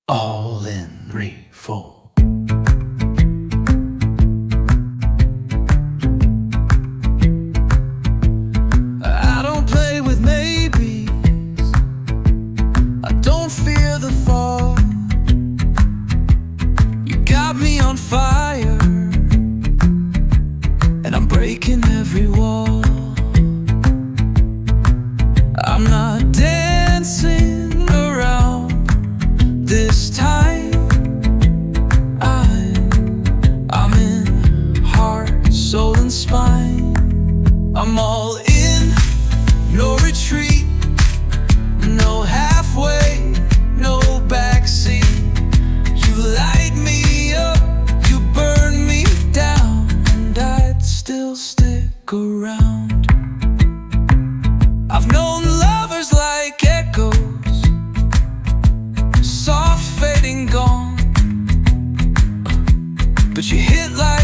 All in 3, 4. I don't play with maybes, I don't fear the fall. You got me on fire, and I'm breaking every wall. I'm not dancing around this time. I'm in heart, soul and spine. I'm all in, no retreat, no halfway, no backseat. You light me up, you burn me down, and I'd still stick around. I've known lovers like echoes, soft fading gone, but you hit like